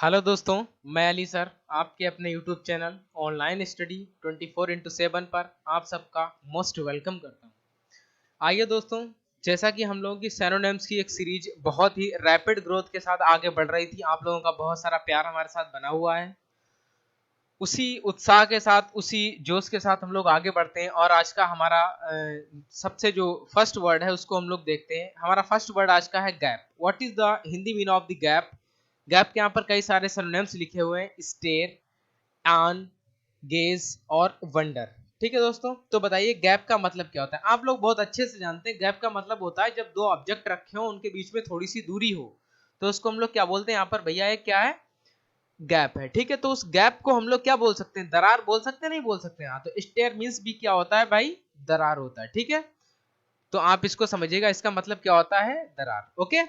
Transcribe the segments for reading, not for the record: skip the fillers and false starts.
Hello दोस्तों, मैं Ali sir आपके अपने YouTube channel online study 24x7 पर आप सबका मोस्ट वेलकम करता हूं। आइए दोस्तों, जैसा कि हम लोगों की सिनोनिम्स की एक सीरीज बहुत ही रैपिड ग्रोथ के साथ आगे बढ़ रही थी, आप लोगों का बहुत सारा प्यार हमारे साथ बना हुआ है। उसी उत्साह के साथ, उसी जोश के साथ हम लोग आगे बढ़ते हैं और आज का हमारा सबसे जो फर्स्ट वर्ड है उसको हम लोग देखते हैं। हमारा फर्स्ट वर्ड आज का है gap. What is the Hindi mean of the gap? Gap के यहाँ पर कई सारे सिनोनिम्स लिखे हुए हैं, स्टेयर, ऑन, गेज और वंडर। ठीक है दोस्तों, तो बताइए गैप का मतलब क्या होता है? आप लोग बहुत अच्छे से जानते हैं गैप का मतलब होता है जब दो ऑब्जेक्ट रखे हो उनके बीच में थोड़ी सी दूरी हो, तो उसको हम लोग क्या बोलते हैं? यहाँ पर भैया ये क्या है? गैप है। ठीक है, तो उस गैप को हम लोग क्या बोल सकते हैं? दरार बोल सकते हैं, नहीं बोल सकते हैं? हाँ, तो स्टेयर मींस भी क्या होता है भाई? दरार होता है। ठीक है, तो आप इसको समझिएगा, इसका मतलब क्या होता है? दरार। ओके,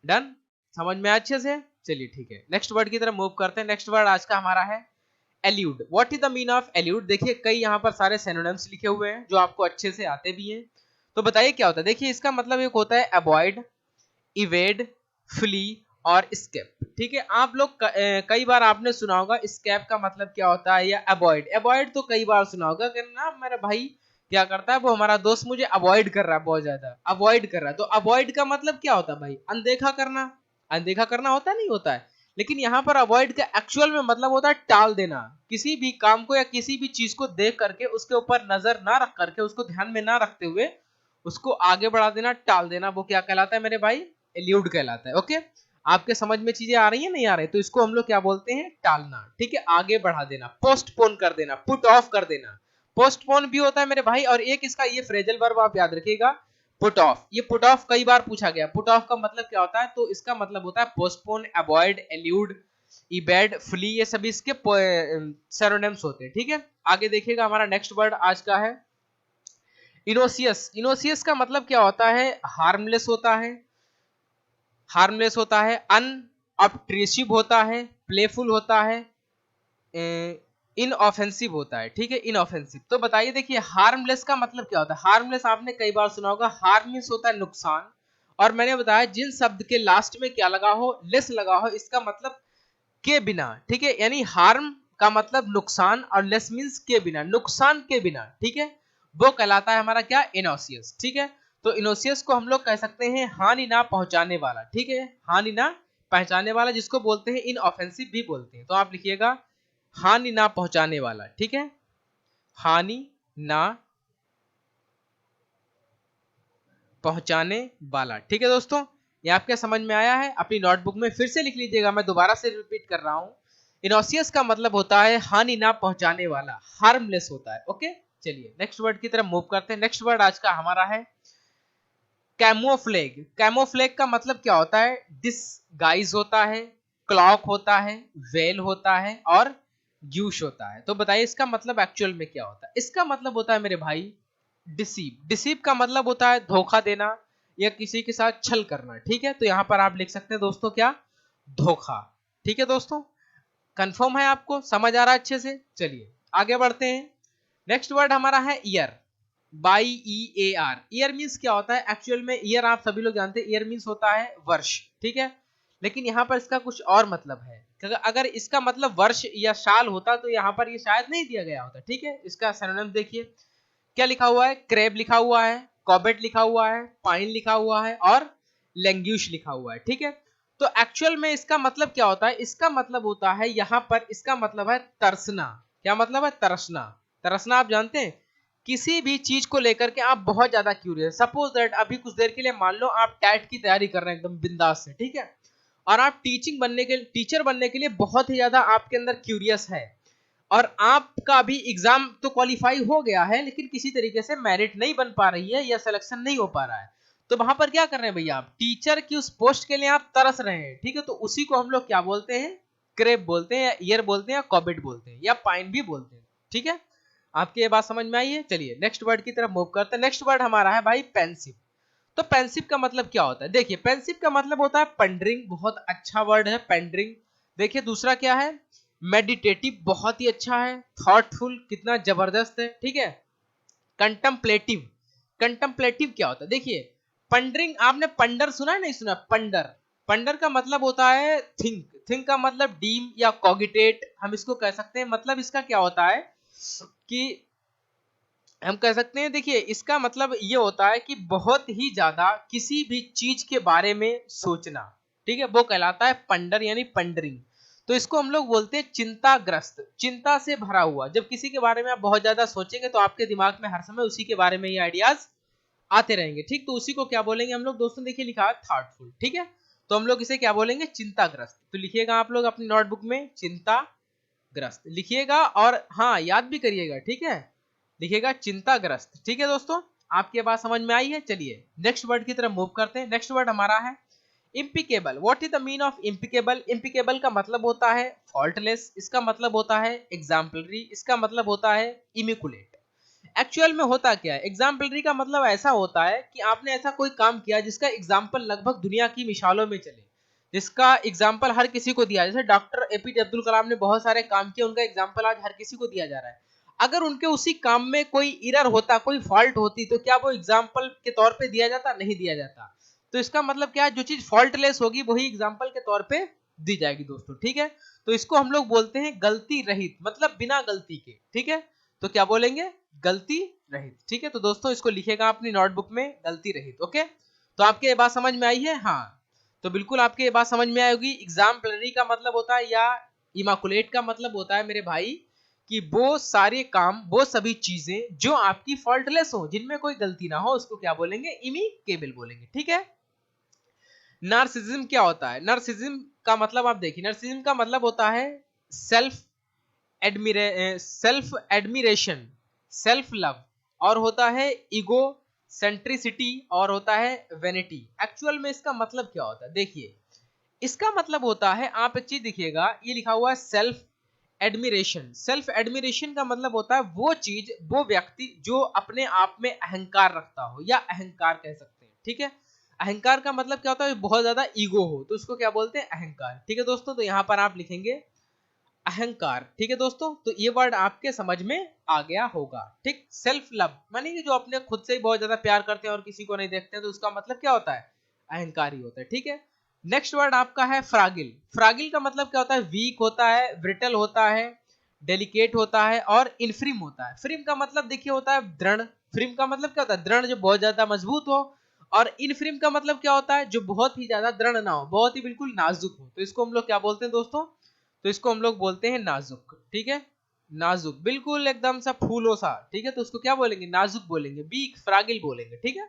डन, समझ में अच्छे से? चलिए ठीक है, नेक्स्ट वर्ड की तरफ मूव करते हैं। नेक्स्ट वर्ड आज का हमारा है allude. What is the mean of allude? देखिए कई यहाँ पर सारे सिनोनिम्स लिखे हुए हैं जो आपको अच्छे से आते भी हैं, तो बताइए क्या होता है। देखिए इसका मतलब एक होता है अवॉइड, इवेड, फ्ली और स्केप। ठीक है, आप लोग कई बार आपने सुना होगा स्केप का मतलब क्या होता है, या अवॉइड। अवॉइड तो कई बार सुना होगा कि ना मेरा भाई क्या करता है, वो हमारा दोस्त मुझे अवॉइड कर रहा है, बहुत ज्यादा अवॉइड कर रहा है। तो अवॉइड का मतलब क्या होता है भाई? अनदेखा करना। अनदेखा करना होता नहीं होता है, लेकिन यहाँ पर अवॉइड का एक्चुअल में मतलब होता है टाल देना। किसी भी काम को या किसी भी चीज को देख करके उसके ऊपर नजर ना रख करके, उसको ध्यान में ना रखते हुए उसको आगे बढ़ा देना, टाल देना, वो क्या कहलाता है मेरे भाई? एल्यूड कहलाता है। ओके, आपके समझ में चीजें आ रही है, नहीं आ रही? तो इसको हम लोग क्या बोलते हैं? टालना। ठीक है, आगे बढ़ा देना, पोस्टपोन कर देना, पुट ऑफ कर देना। पोस्टपोन भी होता है मेरे भाई, और एक इसका ये फ्रेजल वर्ब आप याद रखिएगा, पुट ऑफ। ये पुट ऑफ कई बार पूछा गया, पुट ऑफ का मतलब क्या होता है? तो इसका मतलब होता है पोस्टपोन, अवॉइड, एल्यूड, इबेड, फ्ली, ये सभी इसके सिनोनिम्स होते हैं। ठीक है, आगे देखिएगा, हमारा नेक्स्ट वर्ड आज का है इनोसियस। इनोसियस का मतलब क्या होता है? हार्मलेस होता है, हार्मलेस होता है, अनऑब्ट्रेसिव होता है, प्लेफुल होता है, इनऑफेंसिव होता है। ठीक है, इनऑफेंसिव। तो बताइए, देखिए हार्मलेस का मतलब क्या होता है? हार्मलेस आपने कई बार सुना होगा, हार्म मींस होता है नुकसान, और मैंने बताया जिन शब्द के लास्ट में क्या लगा हो, लेस लगा हो, इसका मतलब के बिना। ठीक है, यानी हार्म का मतलब नुकसान और लेस मींस के बिना, नुकसान के बिना। ठीक है, वो कहलाता है हमारा क्या? इनोसियस। ठीक है, तो इनोसियस को हम लोग कह सकते हैं हानि ना पहुंचाने वाला। ठीक है, हानि ना पहुंचाने वाला, जिसको बोलते हैं इनऑफेंसिव भी बोलते हैं। तो आप लिखिएगा हानि ना पहुंचाने वाला। ठीक है, हानि ना पहुंचाने वाला। ठीक है दोस्तों, ये आपके समझ में आया है? अपनी नोटबुक में फिर से लिख लीजिएगा, मैं दोबारा से रिपीट कर रहा हूं। इनोसियस का मतलब होता है हानि ना पहुंचाने वाला, हार्मलेस होता है। ओके, चलिए नेक्स्ट वर्ड की तरफ मूव करते हैं। नेक्स्ट वर्ड आज का हमारा है कैमोफ्लेग। कैमोफ्लेग का मतलब क्या होता है? डिसगाइज होता है, क्लॉक होता है, वेल होता है और ग्यूश होता है। तो बताइए इसका मतलब एक्चुअल में क्या होता है? इसका मतलब होता है मेरे भाई डिसीव। डिसीव का मतलब होता है धोखा देना या किसी के साथ छल करना। ठीक है, तो यहां पर आप लिख सकते हैं दोस्तों क्या? धोखा। ठीक है दोस्तों, कंफर्म है? आपको समझ आ रहा है अच्छे से? चलिए आगे बढ़ते हैं। नेक्स्ट वर्ड हमारा है year. By E A R. Year means क्या होता है? एक्चुअल में ईयर आप सभी लोग जानते हैं, ईयर मीन्स होता है वर्ष। ठीक है, लेकिन यहाँ पर इसका कुछ और मतलब है। अगर इसका मतलब वर्ष या साल होता तो यहाँ पर ये शायद नहीं दिया गया होता। ठीक है, इसका सिनोनिम देखिए क्या लिखा हुआ है? क्रेब लिखा हुआ है, कॉबेट लिखा हुआ है, पाइन लिखा हुआ है और लैंग्यूश लिखा हुआ है। ठीक है, तो एक्चुअल में इसका मतलब क्या होता है? इसका मतलब होता है यहाँ पर, इसका मतलब है तरसना। क्या मतलब है? तरसना। तरसना आप जानते हैं, किसी भी चीज को लेकर के आप बहुत ज्यादा क्यूरियस। सपोज दैट अभी कुछ देर के लिए मान लो आप टैट की तैयारी कर रहे हैं एकदम बिंदास से। ठीक है, और आप टीचर बनने के लिए बहुत ही ज्यादा आपके अंदर क्यूरियस है, और आपका अभी एग्जाम तो क्वालिफाई हो गया है, लेकिन किसी तरीके से मेरिट नहीं बन पा रही है या सिलेक्शन नहीं हो पा रहा है। तो वहां पर क्या कर रहे हैं भैया? आप टीचर की उस पोस्ट के लिए आप तरस रहे हैं। ठीक है, तो उसी को हम लोग क्या बोलते हैं? क्रेप बोलते हैं, या ईयर बोलते हैं, या कॉबेट बोलते हैं, या पाइन भी बोलते हैं। ठीक है, आपकी ये बात समझ में आई है? चलिए नेक्स्ट वर्ड की तरफ मूव करते हैं। नेक्स्ट वर्ड हमारा है भाई पेंसिव। तो पेंसिव का मतलब क्या होता है? देखिए पेंसिव का मतलब होता है पंडरिंग। बहुत अच्छा वर्ड है पंडरिंग। देखिए दूसरा क्या है? मेडिटेटिव, बहुत ही अच्छा है। थॉटफुल, कितना जबरदस्त है। ठीक है, कंटम्पलेटिव। कंटम्पलेटिव क्या होता है? देखिए पंडरिंग, आपने पंडर सुना है? नहीं सुना? पंडर, पंडर का मतलब होता है थिंक, थिंक का मतलब डीम या कॉगिटेट हम इसको कह सकते हैं। मतलब इसका क्या होता है कि हम कह सकते हैं, देखिए इसका मतलब ये होता है कि बहुत ही ज्यादा किसी भी चीज के बारे में सोचना, ठीक है, वो कहलाता है पंडर यानी पंडरिंग। तो इसको हम लोग बोलते हैं चिंताग्रस्त, चिंता से भरा हुआ। जब किसी के बारे में आप बहुत ज्यादा सोचेंगे तो आपके दिमाग में हर समय उसी के बारे में ये आइडियाज आते रहेंगे, ठीक। तो उसी को क्या बोलेंगे हम लोग दोस्तों, देखिए लिखा है थॉटफुल, ठीक है। तो हम लोग इसे क्या बोलेंगे, चिंताग्रस्त। तो लिखिएगा आप लोग अपनी नोटबुक में चिंताग्रस्त लिखिएगा, और हाँ याद भी करिएगा, ठीक है, लिखिएगा चिंताग्रस्त, ठीक है दोस्तों। आपके बात समझ में आई है। चलिए नेक्स्ट वर्ड की तरफ मूव करते हैं। नेक्स्ट वर्ड हमारा है impeccable. What is the mean of impeccable? Impeccable का मतलब होता है फॉल्टलेस, इसका मतलब होता है एग्जाम्पलरी, इसका मतलब होता है इमिकुलेट। एक्चुअल में होता क्या है, एग्जाम्पलरी का मतलब ऐसा होता है कि आपने ऐसा कोई काम किया जिसका एग्जाम्पल लगभग दुनिया की मिसालों में चले, जिसका एग्जाम्पल हर किसी को दिया। जैसे डॉक्टर एपीजे अब्दुल कलाम ने बहुत सारे काम किए, उनका एग्जाम्पल आज हर किसी को दिया जा रहा है। अगर उनके उसी काम में कोई इरर होता, कोई फॉल्ट होती, तो क्या वो एग्जाम्पल के तौर पे दिया जाता? नहीं दिया जाता। तो इसका मतलब क्या है, जो चीज फॉल्टलेस होगी वही एग्जाम्पल के तौर पे दी जाएगी दोस्तों, ठीक है। तो इसको हम लोग बोलते हैं गलती रहित, मतलब बिना गलती के, ठीक है। तो क्या बोलेंगे, गलती रहित, ठीक है। तो दोस्तों इसको लिखेगा अपनी नोटबुक में, गलती रहित, ओके। तो आपके ये बात समझ में आई है? हाँ, तो बिल्कुल आपके ये बात समझ में आई होगी। एग्जाम्पलरी का मतलब होता है, या इमाकुलेट का मतलब होता है मेरे भाई, कि वो सारे काम, वो सभी चीजें जो आपकी फॉल्टलेस हो, जिनमें कोई गलती ना हो, उसको क्या बोलेंगे, इमिकेबल बोलेंगे, ठीक है। नार्सिसिज्म क्या होता है? नार्सिसिज्म का मतलब आप देखिए, नार्सिसिज्म का मतलब होता है self self admiration, self love, और होता है ईगो सेंट्रिसिटी, और होता है वेनिटी। एक्चुअल में इसका मतलब क्या होता है, देखिए इसका मतलब होता है, आप एक चीज देखिएगा, ये लिखा हुआ है सेल्फ एडमिरेशन। सेल्फ एडमिरेशन का मतलब होता है वो चीज, वो व्यक्ति जो अपने आप में अहंकार रखता हो, या अहंकार कह सकते हैं, ठीक है। अहंकार का मतलब क्या होता है, बहुत ज्यादा ईगो हो, तो उसको क्या बोलते हैं, अहंकार, ठीक है दोस्तों। तो यहाँ पर आप लिखेंगे अहंकार, ठीक है दोस्तों। तो ये वर्ड आपके समझ में आ गया होगा, ठीक। सेल्फ लव माने कि जो अपने खुद से ही बहुत ज्यादा प्यार करते हैं और किसी को नहीं देखते हैं, तो उसका मतलब क्या होता है, अहंकार ही होता है, ठीक है। नेक्स्ट वर्ड आपका है फ्रागिल। फ्रागिल का मतलब क्या होता है, वीक होता है, ब्रिटल होता है, डेलिकेट होता है, और इनफ्रिम होता है। फ्रिम का मतलब देखिए होता है दृढ़। फ्रिम का मतलब क्या होता है, दृढ़, जो बहुत ज्यादा मजबूत हो। और इनफ्रिम का मतलब क्या होता है, जो बहुत ही ज्यादा दृढ़ ना हो, बहुत ही बिल्कुल नाजुक हो। तो इसको हम लोग क्या बोलते हैं दोस्तों, तो इसको हम लोग बोलते हैं नाजुक, ठीक है। नाजुक बिल्कुल एकदम सा फूलों सा, ठीक है। तो उसको क्या बोलेंगे, नाजुक बोलेंगे, वीक, फ्रागिल बोलेंगे, ठीक है।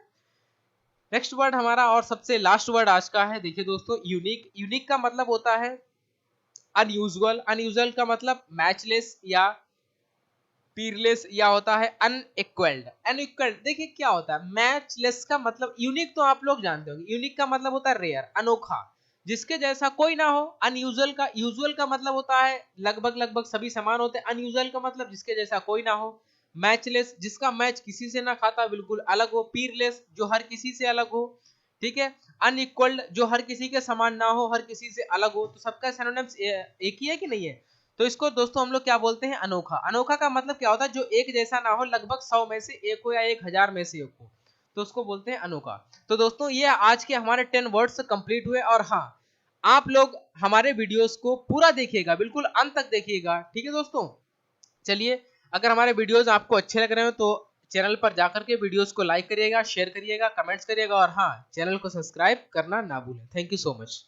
नेक्स्ट वर्ड हमारा और सबसे लास्ट वर्ड आज का है, देखिए दोस्तों, यूनिक। यूनिक का मतलब होता है अनयूजुअल। अनयूजुअल का मतलब मैचलेस या पीरलेस, या होता है अनइक्वल्ड। अनइक्वल्ड देखिए क्या होता है, मैचलेस का मतलब, यूनिक तो आप लोग जानते होंगे, यूनिक का मतलब होता है रेयर, अनोखा, जिसके जैसा कोई ना हो। अनयूजुअल का, यूजुअल का मतलब होता है लगभग लगभग सभी समान होते हैं। अनयूजुअल का मतलब जिसके जैसा कोई ना हो। मैचलेस, जिसका मैच किसी से ना खाता, बिल्कुल अलग हो। पीरलेस, जो हर किसी से अलग हो, ठीक है। अनइक्वल्ड, जो हर किसी के समान ना हो, हर किसी से अलग हो। तो सबका सिनोनिम्स एक ही है कि नहीं है? तो इसको दोस्तों हम लोग क्या बोलते हैं, अनोखा। अनोखा का मतलब क्या होता है, जो एक जैसा ना हो, लगभग 100 में से एक हो, या 1000 में से एक हो, तो उसको बोलते हैं अनोखा। तो दोस्तों ये आज के हमारे 10 वर्ड्स कंप्लीट हुए। और हाँ, आप लोग हमारे वीडियोस को पूरा देखिएगा, बिल्कुल अंत तक देखिएगा, ठीक है दोस्तों। चलिए, अगर हमारे वीडियोस आपको अच्छे लग रहे हो तो चैनल पर जाकर के वीडियोस को लाइक करिएगा, शेयर करिएगा, कमेंट्स करिएगा, और हाँ, चैनल को सब्सक्राइब करना ना भूलें। Thank you so much.